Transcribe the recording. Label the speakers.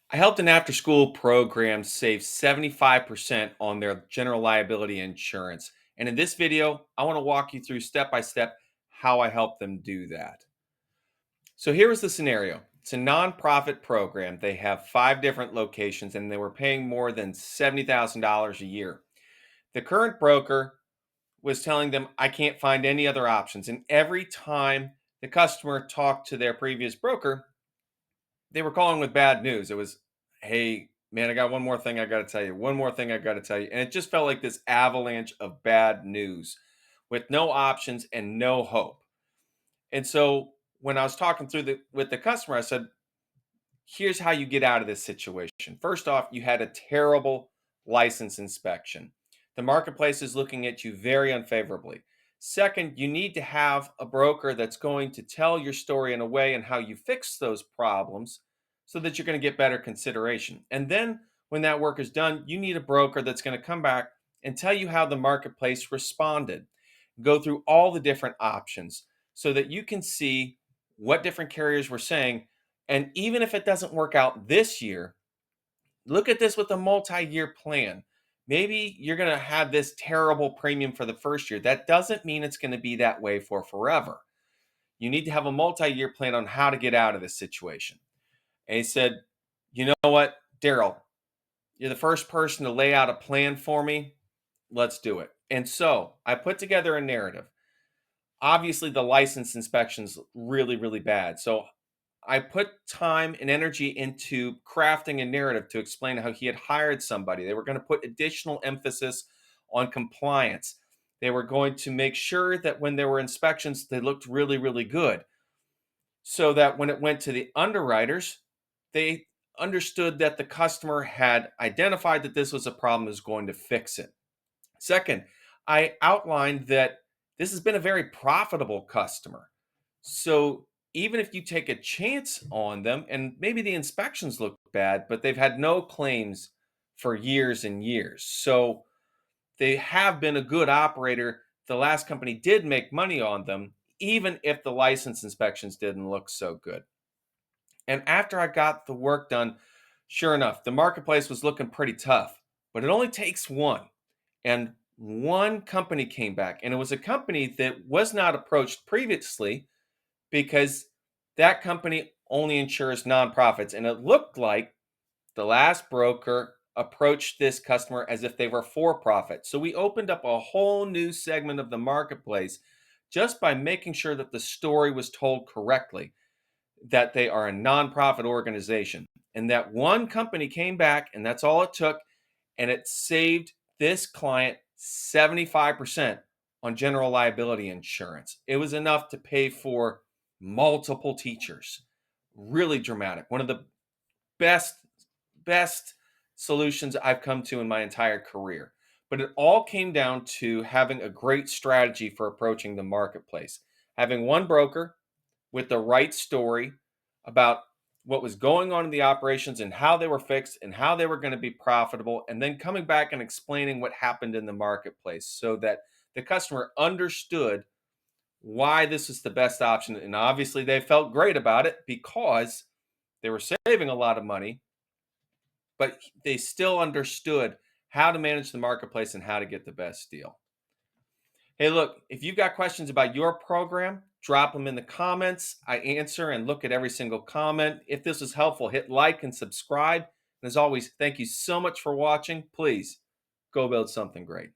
Speaker 1: I helped an after school program save 75% on their general liability insurance. And in this video, I want to walk you through step by step how I helped them do that. So here was the scenario. It's a nonprofit program. They have 5 different locations and they were paying more than $70,000 a year. The current broker was telling them, I can't find any other options. And every time the customer talked to their previous broker, they were calling with bad news. It was, hey, man, I got one more thing I got to tell you. One more thing I got to tell you. And it just felt like this avalanche of bad news with no options and no hope. And so when I was talking through with the customer, I said, here's how you get out of this situation. First off, you had a terrible license inspection. The marketplace is looking at you very unfavorably. Second, you need to have a broker that's going to tell your story in a way and how you fix those problems so that you're going to get better consideration. And then when that work is done, you need a broker that's going to come back and tell you how the marketplace responded. Go through all the different options so that you can see what different carriers were saying, and even if it doesn't work out this year, look at this with a multi-year plan. Maybe you're going to have this terrible premium for the first year. That doesn't mean it's going to be that way for forever. You need to have a multi-year plan on how to get out of this situation. And he said, you know what, Daryl, you're the first person to lay out a plan for me. Let's do it. And so I put together a narrative. Obviously, the license inspection's really, really bad. So I put time and energy into crafting a narrative to explain how he had hired somebody. They were going to put additional emphasis on compliance. They were going to make sure that when there were inspections, they looked really, really good. So that when it went to the underwriters, they understood that the customer had identified that this was a problem, is going to fix it. Second, I outlined that this has been a very profitable customer. So even if you take a chance on them and maybe the inspections look bad, but they've had no claims for years and years. So they have been a good operator. The last company did make money on them, even if the license inspections didn't look so good. And after I got the work done, sure enough, the marketplace was looking pretty tough, but it only takes one. And one company came back, and it was a company that was not approached previously because that company only insures nonprofits. And it looked like the last broker approached this customer as if they were for profit. So we opened up a whole new segment of the marketplace just by making sure that the story was told correctly, that they are a nonprofit organization. And that one company came back, and that's all it took. And it saved this client 75% on general liability insurance. It was enough to pay for multiple teachers. Really dramatic. One of the best solutions I've come to in my entire career. But it all came down to having a great strategy for approaching the marketplace. Having one broker with the right story about what was going on in the operations and how they were fixed and how they were going to be profitable, and then coming back and explaining what happened in the marketplace so that the customer understood why this is the best option. And obviously, they felt great about it because they were saving a lot of money, but they still understood how to manage the marketplace and how to get the best deal. Hey, look, if you've got questions about your program, drop them in the comments. I answer and look at every single comment. If this was helpful, hit like and subscribe. And as always, thank you so much for watching. Please go build something great.